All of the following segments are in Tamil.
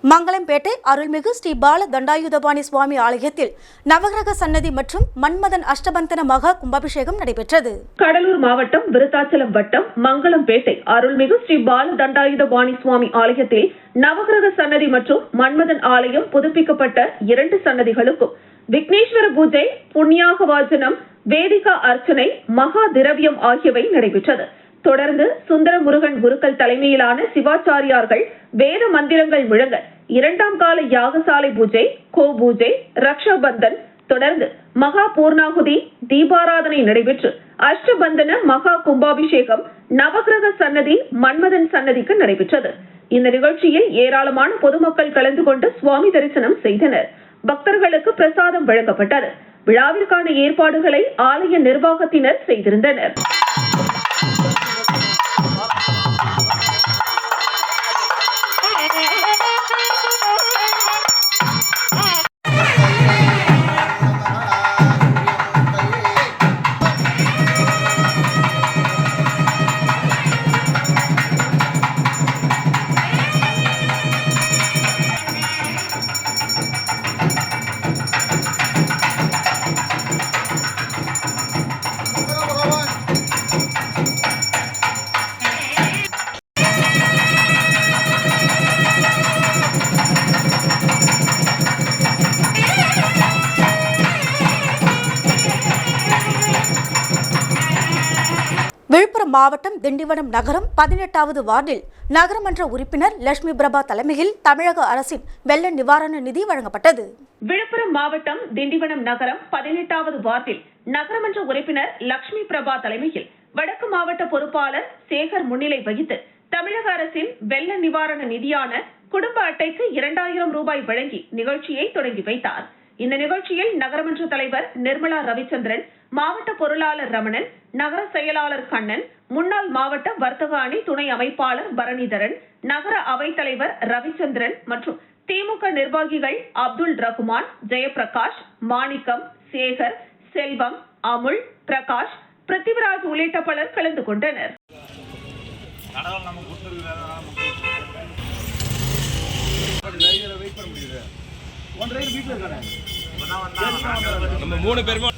மங்களம்பேட்டை அருள்மிகு ஸ்ரீ பால தண்டாயுதபாணி சுவாமி ஆலயத்தில் நவகிரக சன்னதி மற்றும் மன்மதன் அஷ்டபந்தன மகா கும்பாபிஷேகம் நடைபெற்றது. கடலூர் மாவட்டம் விருத்தாச்சலம் வட்டம் மங்களம்பேட்டை அருள்மிகு ஸ்ரீ பால தண்டாயுதபாணி சுவாமி ஆலயத்தில் நவகிரக சன்னதி மற்றும் மன்மதன் ஆலயம் புதுப்பிக்கப்பட்ட 2 சன்னதிகளுக்கும் விக்னேஸ்வர பூஜை, புண்ணியாக வாசனம், வேதிகா அர்ச்சனை, மகா திரவியம் ஆகியவை நடைபெற்றது. தொடர்ந்து சுந்தரமுருகன் குருக்கள் தலைமையிலான சிவாச்சாரியார்கள் வேத மந்திரங்கள் முழங்க 2ஆம் கால யாகசாலை பூஜை, கோ பூஜை, ரக்ஷாபந்தன், தொடர்ந்து மகா பூர்ணாகுதி, தீபாராதனை நடைபெற்று அஷ்டபந்தன மகா கும்பாபிஷேகம் நவகிரக சன்னதி மன்மதன் சன்னதிக்கு நடைபெற்றது. இந்த நிகழ்ச்சியில் ஏராளமான பொதுமக்கள் கலந்து கொண்டு சுவாமி தரிசனம் செய்தனர். பக்தர்களுக்கு பிரசாதம் வழங்கப்பட்டது. விழாவிற்கான ஏற்பாடுகளை ஆலய நிர்வாகத்தினர் செய்திருந்தனர். விழுப்புரம் மாவட்டம் திண்டிவனம் நகரம் 18வது வார்டில் நகரமன்ற உறுப்பினர் லட்சுமி பிரபா தலைமையில் தமிழக அரசின் வெள்ள நிவாரண நிதி வழங்கப்பட்டது. விழுப்புரம் மாவட்டம் திண்டிவனம் நகரம் 18வது வார்டில் நகரமன்ற உறுப்பினர் லட்சுமி பிரபா தலைமையில் வடக்கு மாவட்ட பொறுப்பாளர் சேகர் முன்னிலை வகித்து தமிழக அரசின் வெள்ள நிவாரண நிதியான குடும்ப அட்டைக்கு 2000 ரூபாய் வழங்கி நிகழ்ச்சியை தொடங்கி வைத்தார். இந்த நிகழ்ச்சியில் நகரமன்ற தலைவர் நிர்மலா ரவிச்சந்திரன், மாவட்ட பொருளாளர் ரமணன், நகர செயலாளர் கண்ணன், முன்னாள் மாவட்ட வர்த்தக அணி துணை அமைப்பாளர் பரணிதரன், நகர அவைத்தலைவர் ரவிச்சந்திரன் மற்றும் திமுக நிர்வாகிகள் அப்துல் ரகுமான், ஜெயபிரகாஷ், மாணிக்கம், சேகர், செல்வம், அமுல், பிரகாஷ், பிருத்திவிராஜ் உள்ளிட்ட பலர் கலந்து கொண்டனர். நம்ம 3 பேருமே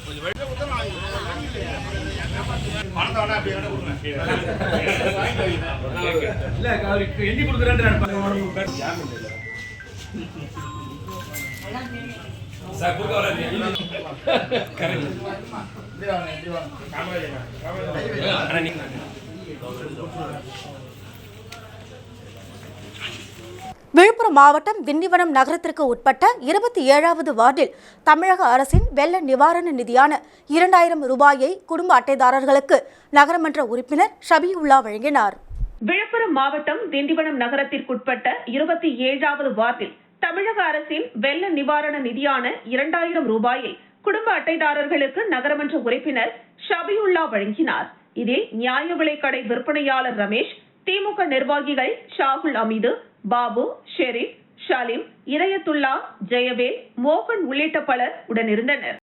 எண்ணி கொடுக்குறேன் சார் விழுப்புரம் மாவட்டம் திண்டிவனம் நகரத்திற்கு உட்பட்ட 27வது வார்டில் தமிழக அரசின் வெள்ள நிவாரண நிதியான 2000 ரூபாயை குடும்ப அட்டைதாரர்களுக்கு நகரமன்ற உறுப்பினர் ஷபியுல்லா வழங்கினார். விழுப்புரம் மாவட்டம் திண்டிவனம் நகரத்திற்குட்பட்ட 27வது வார்டில் தமிழக அரசின் வெள்ள நிவாரண நிதியான 2000 ரூபாயை குடும்ப அட்டைதாரர்களுக்கு நகரமன்ற உறுப்பினர் ஷபியுல்லா வழங்கினார். இதில் நியாய விலைக்கடை விற்பனையாளர் ரமேஷ், திமுக நிர்வாகிகள் ஷாகுல் அமீது, பாபு, ஷெரீப், ஷலீம், இதயத்துல்லா, ஜெயவேல், மோகன் உள்ளிட்ட பலர் உடனிருந்தனர்.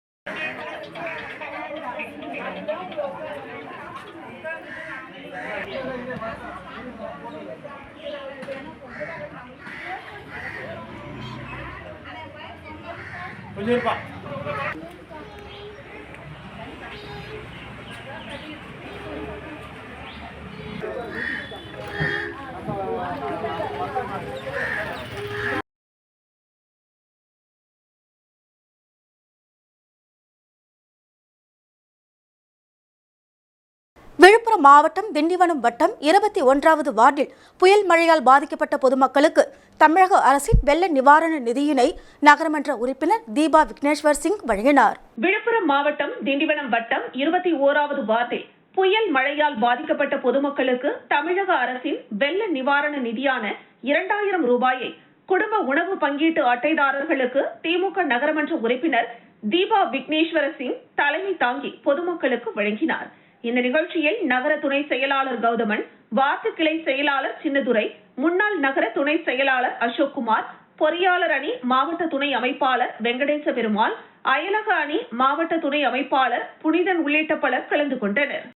விழுப்புரம் மாவட்டம் திண்டிவனம் வட்டம் 21வது வார்டில் புயல் மழையால் பாதிக்கப்பட்ட பொதுமக்களுக்கு தமிழக அரசின் வெள்ள நிவாரண நிதியினை நகரமன்ற உறுப்பினர் தீபா விக்னேஸ்வர் சிங் வழங்கினார். விழுப்புரம் மாவட்டம் திண்டிவனம் வட்டம் 21வது வார்டில் புயல் மழையால் பாதிக்கப்பட்ட பொதுமக்களுக்கு தமிழக அரசின் வெள்ள நிவாரண நிதியான 2000 ரூபாயை குடும்ப உணவு பங்கீட்டு அட்டைதாரர்களுக்கு திமுக நகரமன்ற உறுப்பினர் தீபா விக்னேஸ்வர சிங் தலைமை தாங்கி பொதுமக்களுக்கு வழங்கினார். இந்த நிகழ்ச்சியில் நகர துணை செயலாளர் கௌதமன், வார்டு கிளை செயலாளர் சின்னதுரை, முன்னாள் நகர துணை செயலாளர் அசோக்குமார், பொறியாளர் அணி மாவட்ட துணை அமைப்பாளர் வெங்கடேச பெருமாள், அயலக அணி மாவட்ட துணை அமைப்பாளர் புனிதன் உள்ளிட்ட பலர் கலந்து கொண்டனர்.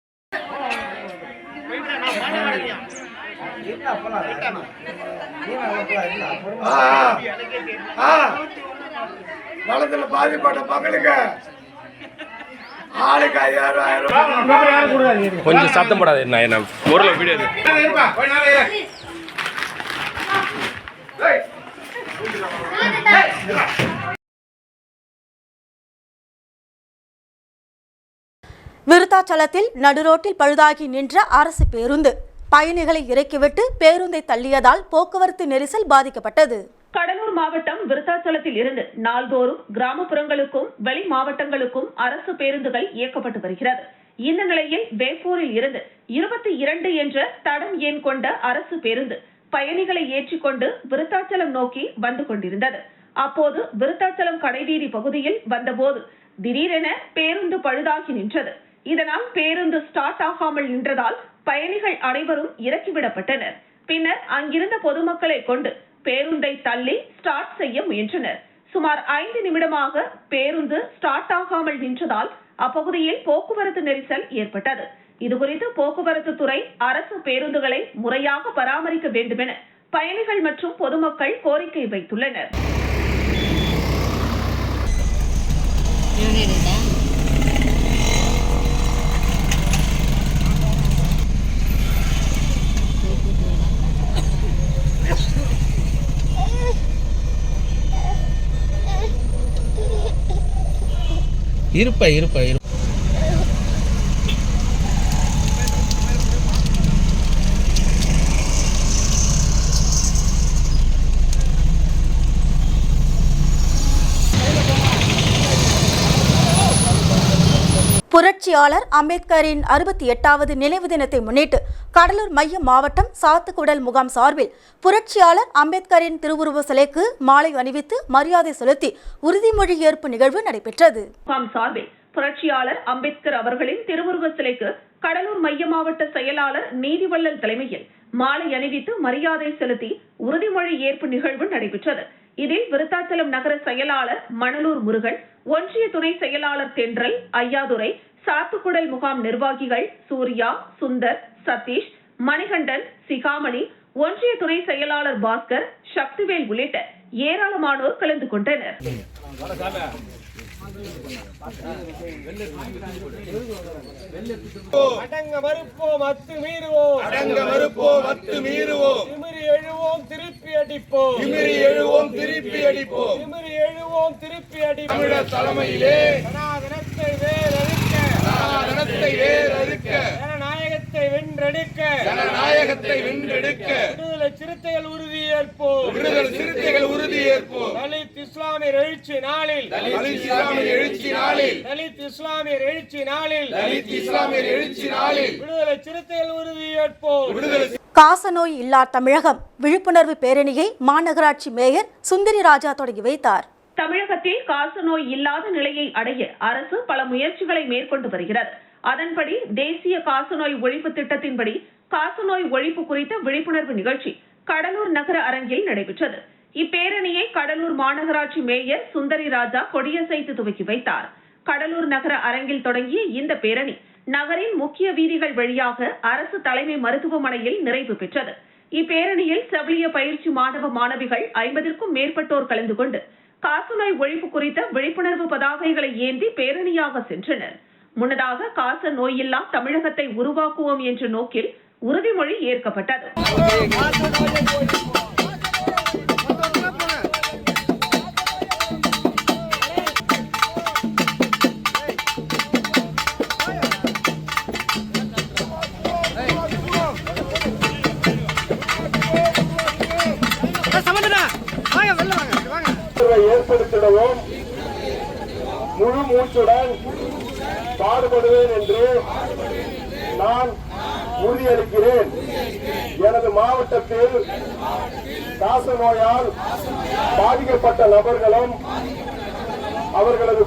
வளத்துல பாதிப்பட்ட மக்களுக்கு ஆளுக்கு 5000 கொஞ்சம் சத்தம் போடாது என்ன பொருளை வீடியோ விருத்தாச்சலத்தில் நடுரோட்டில் பழுதாகி நின்ற அரசு பேருந்து பயணிகளை இறக்கிவிட்டு பேருந்தை தள்ளியதால் போக்குவரத்து நெரிசல் பாதிக்கப்பட்டது. கடலூர் மாவட்டம் விருத்தாச்சலத்தில் இருந்து நாள்தோறும் கிராமப்புறங்களுக்கும் வெளி மாவட்டங்களுக்கும் அரசு பேருந்துகள் இயக்கப்பட்டு வருகிறது. இந்த நிலையில் வேப்பூரில் இருந்து 22 என்ற தடம் எண் கொண்ட அரசு பேருந்து பயணிகளை ஏற்றிக்கொண்டு விருத்தாச்சலம் நோக்கி வந்து கொண்டிருந்தது. அப்போது விருத்தாச்சலம் கடைவீதி பகுதியில் வந்தபோது திடீரென பேருந்து பழுதாகி நின்றது. இதனால் பேருந்து ஸ்டார்ட் ஆகாமல் நின்றதால் பயணிகள் அனைவரும் இறக்கிவிடப்பட்டனர். பின்னர் அங்கிருந்த பொதுமக்களை கொண்டு பேருந்தை தள்ளி ஸ்டார்ட் செய்ய முயன்றனர். சுமார் 5 நிமிடமாக பேருந்து ஸ்டார்ட் ஆகாமல் நின்றதால் அப்பகுதியில் போக்குவரத்து நெரிசல் ஏற்பட்டது. இதுகுறித்து போக்குவரத்து துறை அரசு பேருந்துகளை முறையாக பராமரிக்க வேண்டும் என பயணிகள் மற்றும் பொதுமக்கள் கோரிக்கை வைத்துள்ளனர். இருப்பா. புரட்சியாளர் அம்பேத்கரின் 68வது நினைவு தினத்தை முன்னிட்டு கடலூர் மைய மாவட்டம் சாத்துக்குடல் முகாம் சார்பில் புரட்சியாளர் அம்பேத்கரின் திருவுருவ சிலைக்கு மாலை அணிவித்து மரியாதை செலுத்தி உறுதிமொழி ஏற்பு நிகழ்வு நடைபெற்றது. முகாம் சார்பில் புரட்சியாளர் அம்பேத்கர் அவர்களின் திருவுருவ சிலைக்கு கடலூர் மைய மாவட்ட செயலாளர் நீதிவள்ளல் தலைமையில் மாலை அணிவித்து மரியாதை செலுத்தி உறுதிமொழி ஏற்பு நிகழ்வு நடைபெற்றது. இதில் விருத்தாச்சலம் நகர செயலாளர் மணலூர் முருகன், ஒன்றிய துணை செயலாளர் தென்றல், ஐயாதுரை, சாத்துக்குடல் முகாம் நிர்வாகிகள் சூர்யா, சுந்தர், சதீஷ், மணிகண்டன், சிகாமணி, ஒன்றிய துணை செயலாளர் பாஸ்கர், சக்திவேல் உள்ளிட்ட ஏராளமானோர் கலந்து கொண்டனர். அடங்க மறுப்போம் அத்துமீறுவோம், திமிரி எழுவோம் திருப்பி அடிப்போம், திருப்பி அடிப்போம். தமிழர் தலைமையிலே சனாதனத்தை வேறறுக்க, ஜனநாயகத்தை வென்றெடுக்க, விடுதலை சிறுத்தைகள் உறுதியேற்போம். தலித் இஸ்லாமியர் எழுச்சி நாளில், விடுதலை சிறுத்தைகள் உறுதியேற்போம். காசநோய் இல்லா தமிழகம் விழிப்புணர்வு பேரணியை மாநகராட்சி மேயர் சுந்தரி ராஜா தொடங்கி வைத்தார். தமிழகத்தில் காசநோய் இல்லாத நிலையை அடைய அரசு பல முயற்சிகளை மேற்கொண்டு வருகிறது. அதன்படி தேசிய காசநோய் ஒழிப்பு திட்டத்தின்படி காசநோய் ஒழிப்பு குறித்த விழிப்புணர்வு நிகழ்ச்சி கடலூர் நகர அரங்கில் நடைபெற்றது. இப்பேரணியை கடலூர் மாநகராட்சி மேயர் சுந்தரி ராஜா கொடியசைத்து துவக்கி வைத்தார். கடலூர் நகர அரங்கில் தொடங்கிய இந்த பேரணி நகரின் முக்கிய வீதிகள் வழியாக அரசு தலைமை மருத்துவமனையில் நிறைவு பெற்றது. இப்பேரணியில் செவிலிய பயிற்சி மாணவ மாணவிகள் 50க்கும் மேற்பட்டோர் கலந்து கொண்டு காசநோய் ஒழிப்பு குறித்த விழிப்புணர்வு பதாகைகளை ஏந்தி பேரணியாக சென்றனர். முன்னதாக காச நோயில்லா தமிழகத்தை உருவாக்குவோம் என்ற நோக்கில் உறுதிமொழி ஏற்கப்பட்டது. ஏற்படுத்திடவும் முழு மூச்சுடன் பாடுபடுவேன் என்று நான் உறுதியளிக்கிறேன். எனது மாவட்டத்தில் காசநோயால் பாதிக்கப்பட்ட நபர்களும் அவர்களது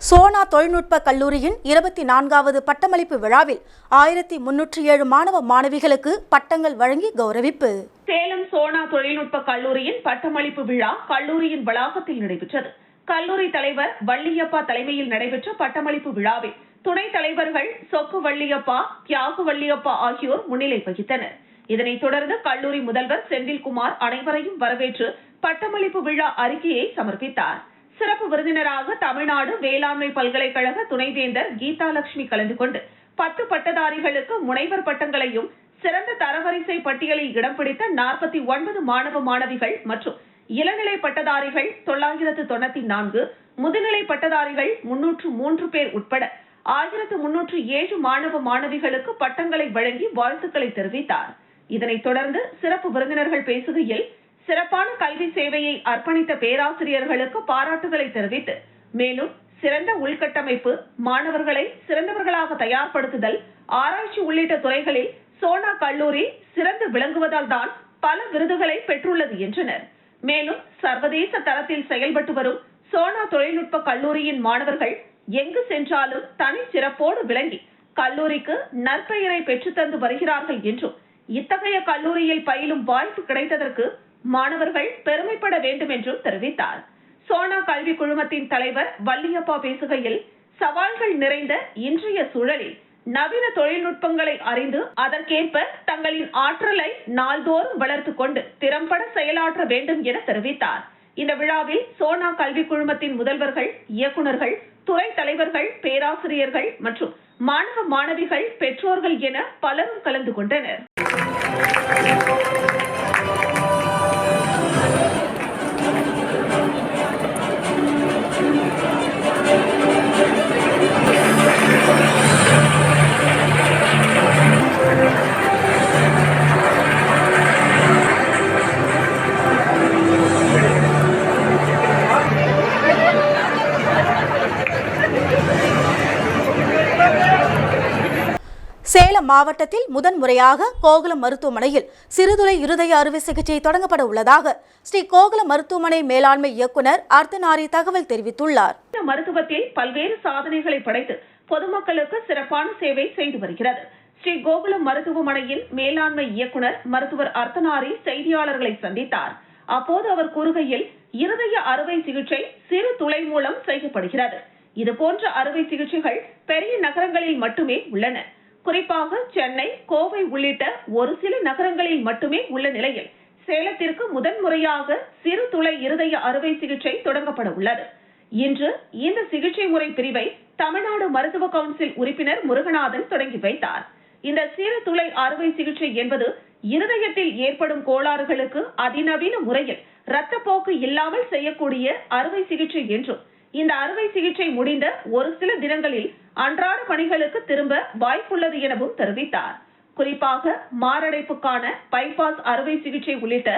சோனா தொழில்நுட்ப கல்லூரியின் 24வது பட்டமளிப்பு விழாவில் 1307 மாணவ மாணவிகளுக்கு பட்டங்கள் வழங்கி கௌரவிப்பு. சேலம் சோனா தொழில்நுட்ப கல்லூரியின் பட்டமளிப்பு விழா கல்லூரியின் வளாகத்தில் நடைபெற்றது. கல்லூரி தலைவர் வள்ளியப்பா தலைமையில் நடைபெற்ற பட்டமளிப்பு விழாவில் துணைத் தலைவர்கள் சொக்கு வள்ளியப்பா, தியாகு வள்ளியப்பா ஆகியோர் முன்னிலை வகித்தனர். இதனைத் தொடர்ந்து கல்லூரி முதல்வர் செந்தில்குமார் அனைவரையும் வரவேற்று பட்டமளிப்பு விழா அறிக்கையை சமர்ப்பித்தார். சிறப்பு விருந்தினராக தமிழ்நாடு வேளாண்மை பல்கலைக்கழக துணைவேந்தர் கீதாலட்சுமி கலந்து கொண்டு 10 பட்டதாரிகளுக்கு முனைவர் பட்டங்களையும், சிறந்த தரவரிசை பட்டியலில் இடம் பிடித்த 49 மாணவ மாணவிகள் மற்றும் இளநிலை பட்டதாரிகள் 994, முதுநிலை பட்டதாரிகள் 303 பேர் உட்பட 1307 மாணவ மாணவிகளுக்கு பட்டங்களை வழங்கி வாழ்த்துக்களை தெரிவித்தார். இதனைத் தொடர்ந்து சிறப்பு விருந்தினர்கள் பேசுகையில், சிறப்பான கல்வி சேவையை அர்ப்பணித்த பேராசிரியர்களுக்கு பாராட்டுகளை தெரிவித்து, மேலும் சிறந்த உள்கட்டமைப்பு, மாணவர்களை சிறந்தவர்களாக தயார்படுத்துதல், ஆராய்ச்சி உள்ளிட்ட துறைகளில் சோனா கல்லூரி சிறந்து விளங்குவதால் தான் பல விருதுகளை பெற்றுள்ளது என்றனர். மேலும் சர்வதேச தரத்தில் செயல்பட்டு வரும் சோனா தொழில்நுட்ப கல்லூரியின் மாணவர்கள் எங்கு சென்றாலும் தனி சிறப்போடு விளங்கி கல்லூரிக்கு நற்பெயரை பெற்றுத்தந்து வருகிறார்கள் என்றும், இத்தகைய கல்லூரியில் பயிலும் வாய்ப்பு கிடைத்ததற்கு மாணவர்கள் பெருமைப்பட வேண்டும் என்றும் தெரிவித்தார். சோனா கல்வி குழுமத்தின் தலைவர் வள்ளியப்பா பேசுகையில், சவால்கள் நிறைந்த இன்றைய சூழலில் நவீன தொழில்நுட்பங்களை அறிந்து அதற்கேற்ப தங்களின் ஆற்றலை நாள்தோறும் வளர்த்துக் கொண்டு திறம்பட செயலாற்ற வேண்டும் என தெரிவித்தார். இந்த விழாவில் சோனா கல்வி குழுமத்தின் முதல்வர்கள், இயக்குநர்கள், துறை தலைவர்கள், பேராசிரியர்கள் மற்றும் மாணவ மாணவிகள், பெற்றோர்கள் என பலரும் கலந்து கொண்டனர். சேலம் மாவட்டத்தில் முதன்முறையாக கோகுலம் மருத்துவமனையில் சிறுதுளை இருதய அறுவை சிகிச்சை தொடங்கப்பட உள்ளதாக ஸ்ரீ கோகுலம் மருத்துவமனை மேலாண்மை இயக்குநர் அர்த்தநாரி தகவல் தெரிவித்துள்ளார். மருத்துவத்தில் பல்வேறு சாதனைகளை படைத்து பொதுமக்களுக்கு சிறப்பான சேவை செய்து வருகிறது. ஸ்ரீ கோகுலம் மருத்துவமனையின் மேலாண்மை இயக்குநர் மருத்துவர் அர்த்தநாரி செய்தியாளர்களை சந்தித்தார். அப்போது அவர் கூறுகையில், இருதய அறுவை சிகிச்சை சிறு துளை மூலம் செய்யப்படுகிறது. இதுபோன்ற அறுவை சிகிச்சைகள் பெரிய நகரங்களில் மட்டுமே உள்ளன. குறிப்பாக சென்னை, கோவை உள்ளிட்ட ஒரு சில நகரங்களில் மட்டுமே உள்ள நிலையில் சேலத்திற்கு முதன்முறையாக சிறு துளை இருதய அறுவை சிகிச்சை தொடங்கப்பட உள்ளது. இன்று இந்த சிகிச்சை முறை பிரிவை தமிழ்நாடு மருத்துவ கவுன்சில் உறுப்பினர் முருகநாதன் தொடங்கி வைத்தார். இந்த சிறு துளை அறுவை சிகிச்சை என்பது இருதயத்தில் ஏற்படும் கோளாறுகளுக்கு அதிநவீன முறையில் இரத்தப்போக்கு இல்லாமல் செய்யக்கூடிய அறுவை சிகிச்சை என்றும், இந்த அறுவை சிகிச்சை முடிந்த ஒரு சில தினங்களில் அன்றாட பணிகளுக்கு திரும்ப வாய்ப்புள்ளது எனவும் தெரிவித்தார். குறிப்பாக மாரடைப்புக்கான பைபாஸ் அறுவை சிகிச்சை உள்ளிட்ட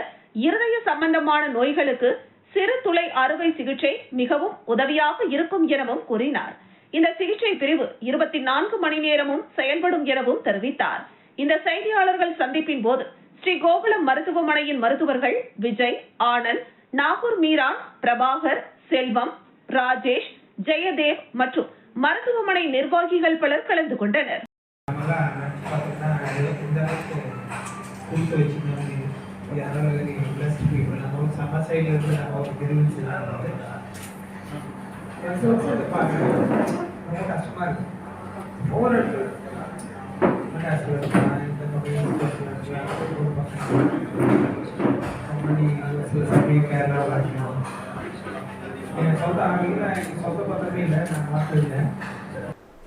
இருதய சம்பந்தமான நோய்களுக்கு சிறு துளை அறுவை சிகிச்சை மிகவும் உதவியாக இருக்கும் எனவும் கூறினார். இந்த சிகிச்சை பிரிவு 24 மணி நேரமும் செயல்படும் எனவும் தெரிவித்தார். இந்த செய்தியாளர்கள் சந்திப்பின் போது ஸ்ரீ கோகுலம் மருத்துவமனையின் மருத்துவர்கள் விஜய், ஆனந்த், நாகூர் மீரா, பிரபாகர், செல்வம், ராஜேஷ், ஜெயதேவ் மற்றும் மருத்துவமனை நிர்வாகிகள் பலர் கலந்து கொண்டனர்.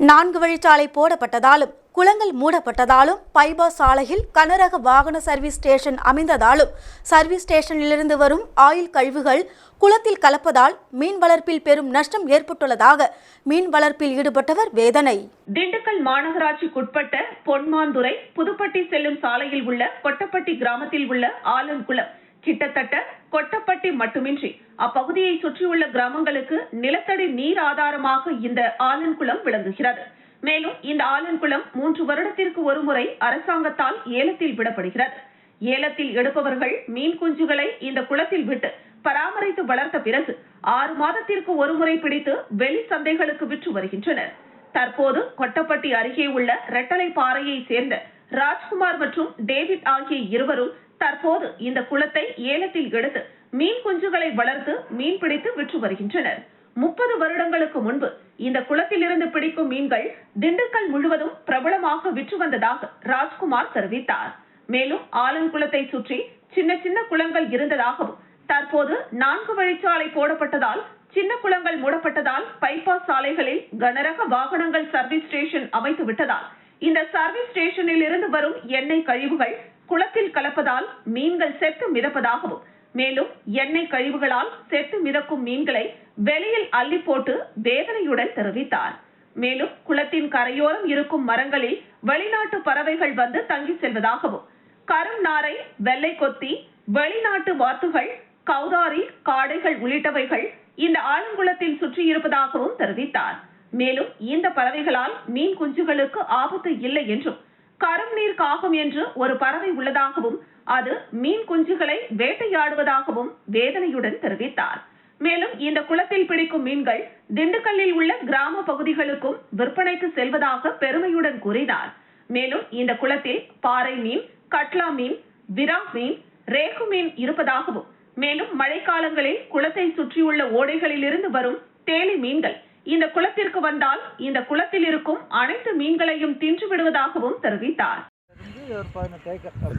நான்கு வழிச்சாலை போடப்பட்டதாலும், குளங்கள் மூடப்பட்டதாலும், பைபாஸ் சாலையில் கனரக வாகன சர்வீஸ் ஸ்டேஷன் அமைந்ததாலும், சர்வீஸ் ஸ்டேஷனிலிருந்து வரும் ஆயில் கழிவுகள் குளத்தில் கலப்பதால் மீன் வளர்ப்பில் பெரும் நஷ்டம் ஏற்பட்டுள்ளதாக மீன் வளர்ப்பில் ஈடுபட்டவர் வேதனை. திண்டுக்கல் மாநகராட்சிக்குட்பட்ட பொன்மாந்துறை புதுப்பட்டி செல்லும் சாலையில் உள்ள கொட்டப்பட்டி கிராமத்தில் உள்ள ஆலன்குளம் கிட்டத்தட்ட கொட்டப்பட்டி மட்டுமின்றி அப்பகுதியை சுற்றியுள்ள கிராமங்களுக்கு நிலத்தடி நீர் ஆதாரமாக இந்த ஆலன்குளம் விளங்குகிறது. மேலும் இந்த ஆலன்குளம் 3 வருடத்திற்கு ஒருமுறை அரசாங்கத்தால் ஏலத்தில் விடப்படுகிறது. ஏலத்தில் எடுப்பவர்கள் மீன் குஞ்சுகளை இந்த குளத்தில் விட்டு பராமரித்து வளர்த்த பிறகு 6 மாதத்திற்கு ஒருமுறை பிடித்து வெளி சந்தைகளுக்கு விற்று வருகின்றனர். தற்போது கொட்டப்பட்டி அருகே உள்ள ரெட்டலை பாறையை சேர்ந்த ராஜ்குமார் மற்றும் டேவிட் ஆகிய இருவரும் தற்போது இந்த குளத்தை ஏலத்தில் எடுத்து மீன் குஞ்சுகளை வளர்த்து மீன் பிடித்து விற்று வருகின்றனர். 30 வருடங்களுக்கு முன்பு இந்த குளத்திலிருந்து பிடிக்கும் மீன்கள் திண்டுக்கல் முழுவதும் பிரபலமாக விற்று வந்ததாக ராஜ்குமார் தெரிவித்தார். மேலும் ஆலன்குளத்தை சுற்றி சின்ன சின்ன குளங்கள் இருந்ததாகவும் தற்போது 4 வழிச்சாலை போடப்பட்டதால் சின்ன குளங்கள் மூடப்பட்டதால் பைபாஸ் சாலைகளில் கனரக வாகனங்கள் சர்வீஸ் ஸ்டேஷன் அமைத்து விட்டதால் இந்த சர்வீஸ் ஸ்டேஷனில் இருந்து வரும் எண்ணெய் கழிவுகள் குளத்தில் கலப்பதால் மீன்கள் செத்து மிதப்பதாகவும் மேலும் எண்ணெய் கழிவுகளால் செத்து மிதக்கும் மீன்களை வெளியில் அள்ளி போட்டு வேதனையுடன் தெரிவித்தார். மேலும் குளத்தின் கரையோரம் இருக்கும் மரங்களில் வெளிநாட்டு பறவைகள் வந்து தங்கி செல்வதாகவும் கரும் நாரை, வெள்ளை கொத்தி, வெளிநாட்டு வாத்துகள், கௌதாரி, காடைகள் உள்ளிட்டவைகள் இந்த ஆலங்குளத்தில் சுற்றி இருப்பதாகவும் தெரிவித்தார். மேலும் இந்த பறவைகளால் மீன் குஞ்சுகளுக்கு ஆபத்து இல்லை என்றும் கரும் நீர் காகம் என்று ஒரு பறவை உள்ளதாகவும் அது மீன் குஞ்சுகளை வேட்டையாடுவதாகவும் வேதனையுடன் தெரிவித்தார். மேலும் இந்த குளத்தில் பிடிக்கும் மீன்கள் திண்டுக்கல்லில் உள்ள கிராம பகுதிகளுக்கும் விற்பனைக்கு செல்வதாக பெருமையுடன் கூறினார். மேலும் இந்த குளத்தில் பாறை மீன், கட்லா மீன், விரா மீன், ரேகு மீன் இருப்பதாகவும் மேலும் மழைக்காலங்களில் குளத்தை சுற்றியுள்ள ஓடைகளில் இருந்து வரும் தேலி மீன்கள் இந்த குளத்திற்கு வந்தால் இந்த குளத்தில் இருக்கும் அனைத்து மீன்களையும் தின்று விடுவதாகவும் தெரிவித்தார்.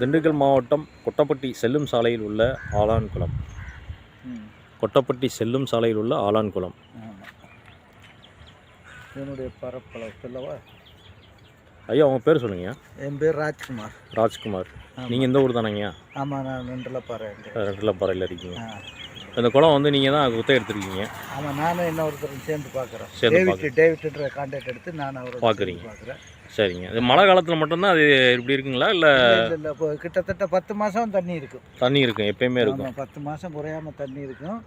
திண்டுக்கல் மாவட்டம் கொட்டப்பட்டி செல்லும் சாலையில் உள்ள ஆலான்குளம். கொட்டப்பட்டி செல்லும் சாலையில் உள்ள ஆலான்குளம். என்னுடைய பரப்பளவு சொல்லவா? ஐயா உங்கள் பேர் சொல்லுங்க. என் பேர் ராஜ்குமார். ராஜ்குமார். நீங்கள் எந்த ஊர் தானேங்க? ஆமாம், நான் ரெண்டலப்பாறை. ரெண்டலப்பாறையில் இருக்கீங்க. இந்த குளம் வந்து நீங்கள் தான் குத்தகை எடுத்துருக்கீங்க? ஆமாம், நானும் என்ன ஒருத்தர் சேர்ந்து பார்க்குறேன். டேவிட்ன்ற கான்டாக்ட் எடுத்து நான் அவரை பார்க்குறேன். சரிங்க. இது மழை காலத்தில் மட்டும்தான் அது இப்படி இருக்குங்களா? இல்லை இல்லை, இப்போ கிட்டத்தட்ட 10 மாதம் தண்ணி இருக்கும். தண்ணி இருக்கும், எப்பயுமே இருக்கும். 10 மாதம் குறையாமல் தண்ணி இருக்கும்.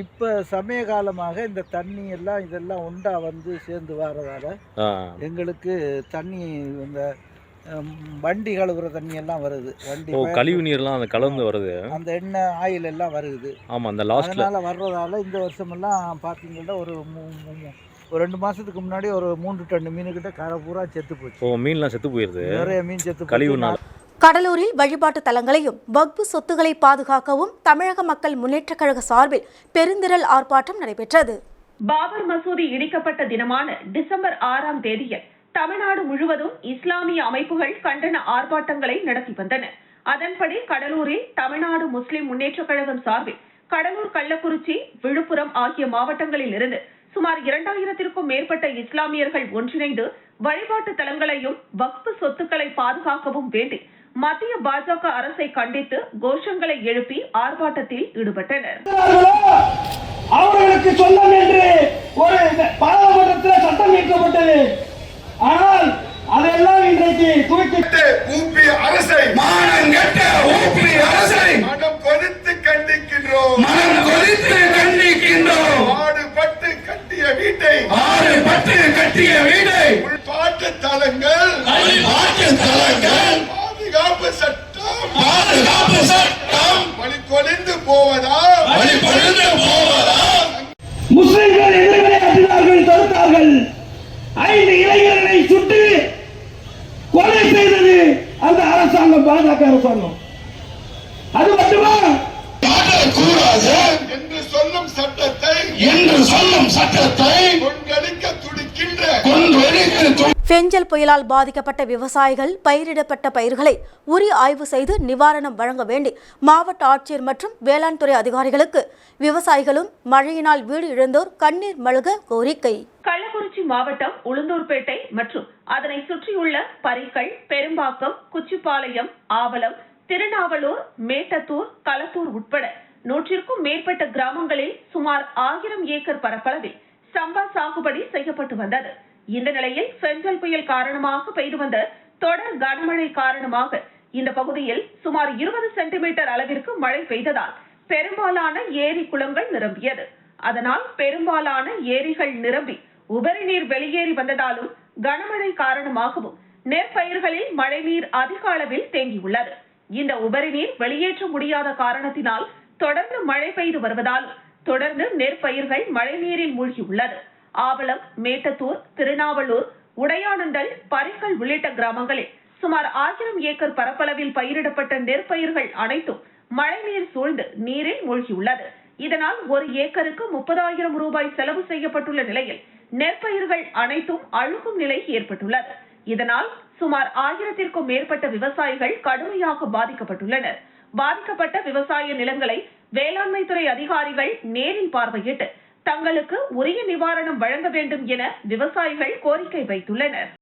இப்போ சமய காலமாக இந்த தண்ணி எல்லாம் இதெல்லாம் உண்டா வந்து சேர்ந்து வர்றதால எங்களுக்கு தண்ணி இந்த வண்டி கழுவுற தண்ணி எல்லாம் வருது. வண்டி கழிவு நீர்லாம் அந்த கலந்து வருது. அந்த எண்ணெய் ஆயில் எல்லாம் வருது. ஆமாம், அந்த லாஸ்ட்ல வர்றதால இந்த வருஷமெல்லாம் பார்த்தீங்கன்னா ஒரு 2 மாதத்துக்கு முன்னாடி ஒரு 3 டன் மீனுக்கிட்ட கரை பூரா செத்து போச்சு. மீன்லாம் செத்து போயிருது. நிறைய மீன் செத்து கழிவுனால. கடலூரில் வழிபாட்டு தலங்களையும் வக்பு சொத்துக்களை பாதுகாக்கவும் தமிழக மக்கள் முன்னேற்றக் கழக சார்பில் பெருந்திரள் ஆர்ப்பாட்டம் நடைபெற்றது. பாபர் மசூதி இடிக்கப்பட்ட தினமான டிசம்பர் 6ஆம் தேதியில் தமிழ்நாடு முழுவதும் இஸ்லாமிய அமைப்புகள் கண்டன ஆர்ப்பாட்டங்களை நடத்தி வந்தன. அதன்படி கடலூரில் தமிழ்நாடு முஸ்லிம் முன்னேற்றக் கழகம் சார்பில் கடலூர், கள்ளக்குறிச்சி, விழுப்புரம் ஆகிய மாவட்டங்களில் இருந்து சுமார் 2000த்திற்கும் மேற்பட்ட இஸ்லாமியர்கள் ஒன்றிணைந்து வழிபாட்டு தலங்களையும் வக்ஃபு சொத்துக்களை பாதுகாக்கவும் வேண்டி மத்திய பாஜக அரசை கண்டித்து கோஷங்களை எழுப்பி ஆர்ப்பாட்டத்தில் ஈடுபட்டனர். அவர்களுக்கு சொந்தம் என்று ஒரு பாராளுமன்றத்தில் சட்டம் இயற்றப்பட்டது. ஆனால் அதெல்லாம் இன்றைக்கு துவக்கிட்டு ஊபி அரசை மானங்கெட்ட ஊபி அரசை மனம் கொதித்து கண்டிக்கின்றோம். ஆடுபட்டு கட்டிய வீட்டை உள்பாட்டு தலங்கள் பாதுகாப்பு சட்டம் வழிபொழிந்து போவதா? முஸ்லிம்கள் எதிர்களை கட்டினார்கள், தடுத்தார்கள். 5 இளைஞர்களை சுட்டு கொலை செய்தது அந்த அரசாங்கம், பாஜக அரசாங்கம். அது மட்டுமா என்று சொல்லும் சட்டத்தை கொண்டளிக்க துடிக்கின்ற பெஞ்சல் புயலால் பாதிக்கப்பட்ட விவசாயிகள் பயிரிடப்பட்ட பயிர்களை உரிய ஆய்வு செய்து நிவாரணம் வழங்க வேண்டி மாவட்ட ஆட்சியர் மற்றும் வேளாண் துறை அதிகாரிகளுக்கு விவசாயிகளும் மழையினால் வீடு இழந்தோர் கண்ணீர் மல்க கோரிக்கை. கள்ளக்குறிச்சி மாவட்டம் உளுந்தூர்பேட்டை மற்றும் அதனை சுற்றியுள்ள பரிக்கல், பெரும்பாக்கம், குச்சிப்பாளையம், ஆவலம், திருநாவலூர், மேட்டத்தூர், களத்தூர் உட்பட 100ற்கும் மேற்பட்ட கிராமங்களில் சுமார் 1000 ஏக்கர் பரப்பளவில் சம்பா சாகுபடி செய்யப்பட்டு வந்தது. இந்த நிலையில் பெஞ்சல் புயல் காரணமாக பெய்து வந்த தொடர் கனமழை காரணமாக இந்த பகுதியில் சுமார் 20 சென்டிமீட்டர் அளவிற்கு மழை பெய்ததால் பெரும்பாலான ஏரி குளங்கள் நிரம்பியது. அதனால் பெரும்பாலான ஏரிகள் நிரம்பி உபரி நீர் வெளியேறி வந்ததாலும் கனமழை காரணமாகவும் நெற்பயிர்களில் மழைநீர் அதிக அளவில் தேங்கியுள்ளது. இந்த உபரி நீர் வெளியேற்ற முடியாத காரணத்தினால் தொடர்ந்து மழை பெய்து வருவதால் தொடர்ந்து நெற்பயிர்கள் மழைநீரில் மூழ்கியுள்ளது. ஆவலம், மேட்டத்தூர், திருநாவலூர், உடையானந்தல், பரிக்கல் உள்ளிட்ட கிராமங்களில் சுமார் 1000 ஏக்கர் பரப்பளவில் பயிரிடப்பட்ட நெற்பயிர்கள் அனைத்தும் மழைநீர் சூழ்ந்து நீரில் மூழ்கியுள்ளது. இதனால் ஒரு ஏக்கருக்கு 30,000 ரூபாய் செலவு செய்யப்பட்டுள்ள நிலையில் நெற்பயிர்கள் அனைத்தும் அழுகும் நிலை ஏற்பட்டுள்ளது. இதனால் சுமார் 1000த்திற்கும் மேற்பட்ட விவசாயிகள் கடுமையாக பாதிக்கப்பட்டுள்ளனர். பாதிக்கப்பட்ட விவசாய நிலங்களை வேளாண்மை துறை அதிகாரிகள் நேரில் பார்வையிட்டு தங்களுக்கு உரிய நிவாரணம் வழங்க வேண்டும் என விவசாயிகள் கோரிக்கை வைத்துள்ளனர்.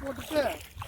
போட்டுட்டு